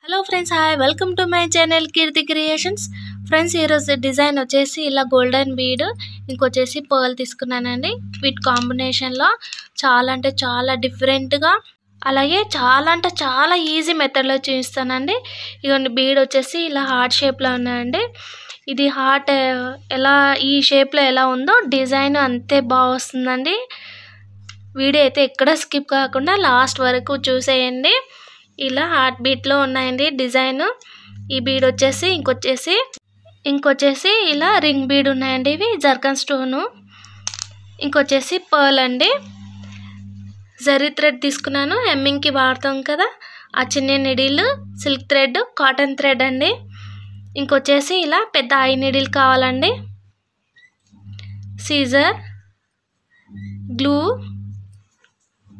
Hello friends, hi, welcome to my channel Keerthi creations. Friends, ఈరోజు design వచ్చేసి ఇలా golden bead ఇంకొచ్చేసి pearl తీసుకున్నానండి. వీటి కాంబినేషన్లో చాలా అంటే చాలా డిఫరెంట్గా, అలాగే చాలా అంటే చాలా ఈజీ మెథడ్లో చూపిస్తానండి. ఇవన్నీ బీడ్ వచ్చేసి ఇలా హార్ట్ షేప్లో ఉన్నాయండి. ఇది హార్ట్ ఎలా ఈ షేప్లో ఎలా ఉందో డిజైన్ అంతే బాగా వస్తుందండి. వీడియో అయితే ఎక్కడ స్కిప్ కాకుండా లాస్ట్ వరకు చూసేయండి. ఇలా హార్ట్ బీట్లో ఉన్నాయండి డిజైన్. ఈ బీడ్ వచ్చేసి ఇంకొచ్చేసి ఇలా రింగ్ బీడ్ ఉన్నాయండి. ఇవి జర్కన్ స్టోను. ఇంకొచ్చేసి పర్ల్ అండి. జరీ థ్రెడ్ తీసుకున్నాను, హెమ్మింగ్కి వాడతాం కదా, ఆ చిన్న needle, silk thread, cotton thread అండి. ఇంకొచ్చేసి ఇలా పెద్ద ఐ నిడిల్ కావాలండి, సీజర్, గ్లూ,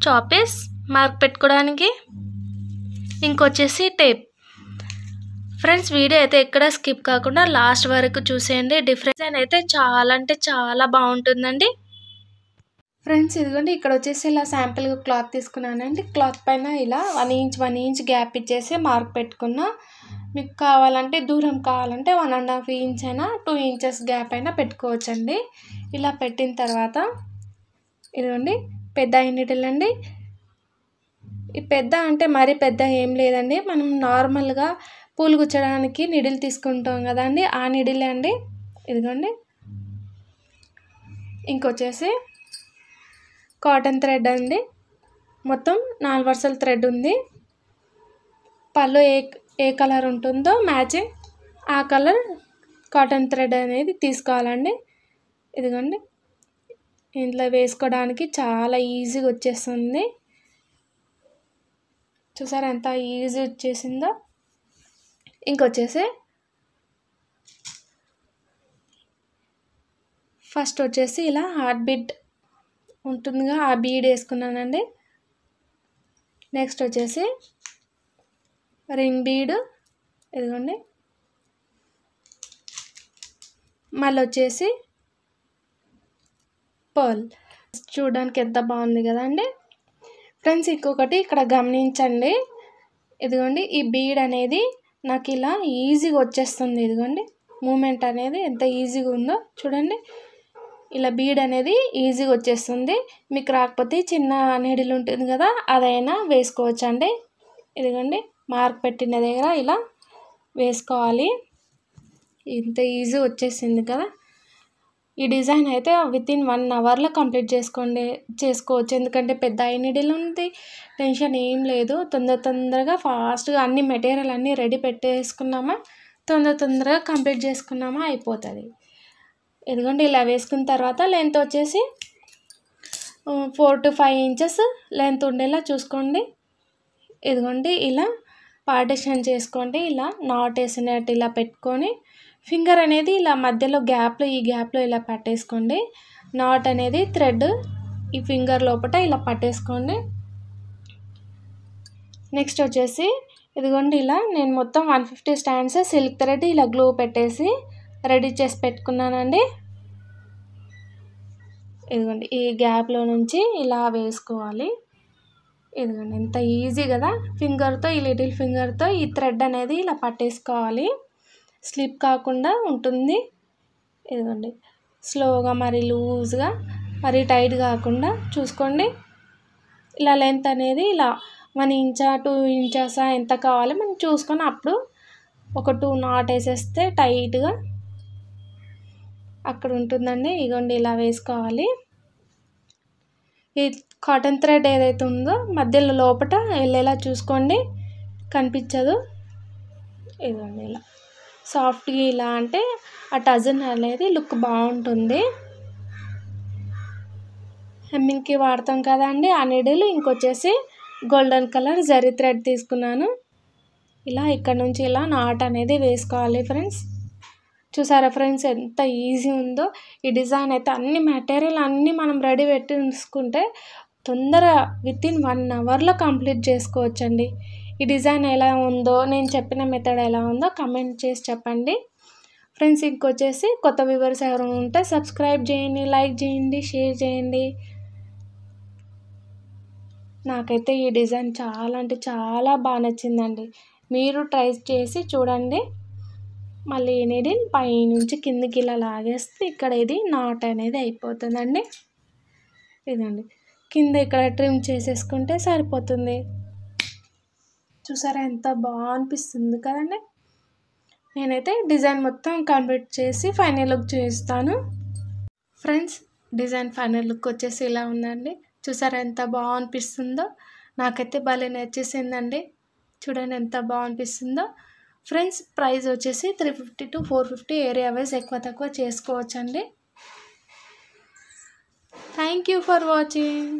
చాపీస్ మార్క్ పెట్టుకోవడానికి, ఇంకొచ్చేసి టేప్. ఫ్రెండ్స్, వీడియో అయితే ఎక్కడ స్కిప్ కాకుండా లాస్ట్ వరకు చూసేయండి. డిఫరెన్స్ అయితే చాలా అంటే చాలా బాగుంటుందండి. ఫ్రెండ్స్, ఇదిగోండి, ఇక్కడ వచ్చేసి ఇలా శాంపిల్గా క్లాత్ తీసుకున్నానండి. క్లాత్ పైన ఇలా 1 ఇంచ్ గ్యాప్ ఇచ్చేసి మార్క్ పెట్టుకున్నా. మీకు కావాలంటే దూరం కావాలంటే 1.5 ఇంచ్ అయినా 2 ఇంచెస్ గ్యాప్ అయినా పెట్టుకోవచ్చండి. ఇలా పెట్టిన తర్వాత ఇదిగోండి పెద్ద ఐనిడిల్ అండి. ఈ పెద్ద అంటే మరీ పెద్ద ఏం లేదండి, మనం నార్మల్గా పూలు గుచ్చడానికి నిడిల్ తీసుకుంటాం కదండి, ఆ నిడిలే అండి. ఇదిగోండి. ఇంకొచ్చేసి కాటన్ థ్రెడ్ అండి. మొత్తం 4 వరుసల థ్రెడ్ ఉంది. పళ్ళు ఏ కలర్ ఉంటుందో మ్యాచింగ్ ఆ కలర్ కాటన్ థ్రెడ్ అనేది తీసుకోవాలండి. ఇదిగోండి, ఇంట్లో వేసుకోవడానికి చాలా ఈజీగా వచ్చేస్తుంది. చూసారా ఎంత ఈజీ వచ్చేసిందో. ఇంకొచ్చేసి ఫస్ట్ వచ్చేసి ఇలా హార్ట్ బీడ్ ఉంటుందిగా, ఆ బీడ్ వేసుకున్నానండి. నెక్స్ట్ వచ్చేసి రింగ్ బీడ్, ఇదిగోండి. మళ్ళీ వచ్చేసి పర్ల్. చూడడానికి ఎంత బాగుంది కదండి. ఫ్రెండ్స్, ఇంకొకటి ఇక్కడ గమనించండి. ఇదిగోండి, ఈ బీడ్ అనేది నాకు ఇలా ఈజీగా వచ్చేస్తుంది. ఇదిగోండి, మూమెంట్ అనేది ఎంత ఈజీగా ఉందో చూడండి. ఇలా బీడ్ అనేది ఈజీగా వచ్చేస్తుంది. మీకు రాకపోతే చిన్న నీడిల్ ఉంటుంది కదా, అదైనా వేసుకోవచ్చండి. ఇదిగోండి, మార్క్ పెట్టిన దగ్గర ఇలా వేసుకోవాలి. ఇంత ఈజీ వచ్చేసింది కదా. ఈ డిజైన్ అయితే వితిన్ 1 అవర్లో కంప్లీట్ చేసుకోవచ్చు. ఎందుకంటే పెద్ద ఐ నీడిల్ ఉంది, టెన్షన్ ఏం లేదు. తొందరగా ఫాస్ట్గా అన్ని మెటీరియల్ అన్నీ రెడీ పెట్టేసుకున్నామా, తొందరగా కంప్లీట్ చేసుకున్నామా అయిపోతుంది. ఇదిగోండి, ఇలా వేసుకున్న తర్వాత లెంత్ వచ్చేసి 4 to 5 ఇంచెస్ లెంత్ ఉండేలా చూసుకోండి. ఇదిగోండి, ఇలా పార్టిషన్ చేసుకోండి. ఇలా నాట్ వేసినట్టు ఇలా పెట్టుకొని ఫింగర్ అనేది ఇలా మధ్యలో ఈ గ్యాప్లో ఇలా పట్టేసుకోండి. నాట్ అనేది థ్రెడ్ ఈ ఫింగర్ లోపల ఇలా పట్టేసుకోండి. నెక్స్ట్ వచ్చేసి ఇదిగోండి, ఇలా నేను మొత్తం 150 స్టాండ్స్ సిల్క్ థ్రెడ్ ఇలా గ్లూ పెట్టేసి రెడీ చేసి పెట్టుకున్నానండి. ఇదిగోండి, ఈ గ్యాప్లో నుంచి ఇలా వేసుకోవాలి. ఇదిగోండి, ఎంత ఈజీ కదా. ఫింగర్తో, ఈ లిటిల్ ఫింగర్తో ఈ థ్రెడ్ అనేది ఇలా పట్టేసుకోవాలి. స్లిప్ కాకుండా ఉంటుంది. ఇదిగోండి, స్లోగా, మరి లూజ్గా, మరి టైట్ కాకుండా చూసుకోండి. ఇలా లెంత్ అనేది ఇలా 1 ఇంచా 2 ఇంచెసా ఎంత కావాలో మనం చూసుకొని అప్పుడు ఒక 2 నాట్ వేసేస్తే టైట్గా అక్కడ ఉంటుందండి. ఇదిగోండి, ఇలా వేసుకోవాలి. ఈ కాటన్ థ్రెడ్ ఏదైతే ఉందో మధ్యలో లోపల వెళ్ళేలా చూసుకోండి, కనిపించదు. ఇదిగోండి, ఇలా సాఫ్ట్గా ఇలా అంటే ఆ టజన్ అనేది లుక్ బాగుంటుంది. హెమ్మింగ్కి వాడతాం కదండి ఆ నీడిల్. ఇంకొచ్చేసి గోల్డెన్ కలర్ జరీ థ్రెడ్ తీసుకున్నాను. ఇలా ఇక్కడ నుంచి ఇలా నాట్ అనేది వేసుకోవాలి. ఫ్రెండ్స్, చూసారా ఫ్రెండ్స్ ఎంత ఈజీ ఉందో. ఈ డిజైన్ అయితే అన్ని మెటీరియల్ అన్నీ మనం రెడీ పెట్టి ఉంచుకుంటే తొందరగా వితిన్ 1 అవర్లో కంప్లీట్ చేసుకోవచ్చండి. ఈ డిజైన్ ఎలా ఉందో, నేను చెప్పిన మెథడ్ ఎలా ఉందో కమెంట్ చేసి చెప్పండి. ఫ్రెండ్స్, ఇంకొచ్చేసి కొత్త వ్యూవర్స్ ఎవరైనా ఉంటే సబ్స్క్రైబ్ చేయండి, లైక్ చేయండి, షేర్ చేయండి. నాకైతే ఈ డిజైన్ చాలా అంటే చాలా బాగా నచ్చిందండి. మీరు ట్రై చేసి చూడండి. మళ్ళీ ఈ నీడిల్ పైనుంచి కిందికి ఇలా లాగేస్తే ఇక్కడ ఇది నాట్ అనేది అయిపోతుందండి. ఇదండి కింద ఇక్కడ ట్రిమ్ చేసేసుకుంటే సరిపోతుంది. చూసారా ఎంత బాగా అనిపిస్తుంది కదండి. నేనైతే డిజైన్ మొత్తం కంప్లీట్ చేసి ఫైనల్ లుక్ చూపిస్తాను. ఫ్రెండ్స్ డిజైన్ ఫైనల్ లుక్ వచ్చేసి ఇలా ఉందండి. చూసారా ఎంత బాగా అనిపిస్తుందో. నాకైతే భలే నచ్చేసిందండి. చూడండి ఎంత బాగా అనిపిస్తుందో. ఫ్రెండ్స్ ప్రైస్ వచ్చేసి 350 to 450 ఏరియా వైజ్ ఎక్కువ తక్కువ చేసుకోవచ్చండి. Thank you for watching.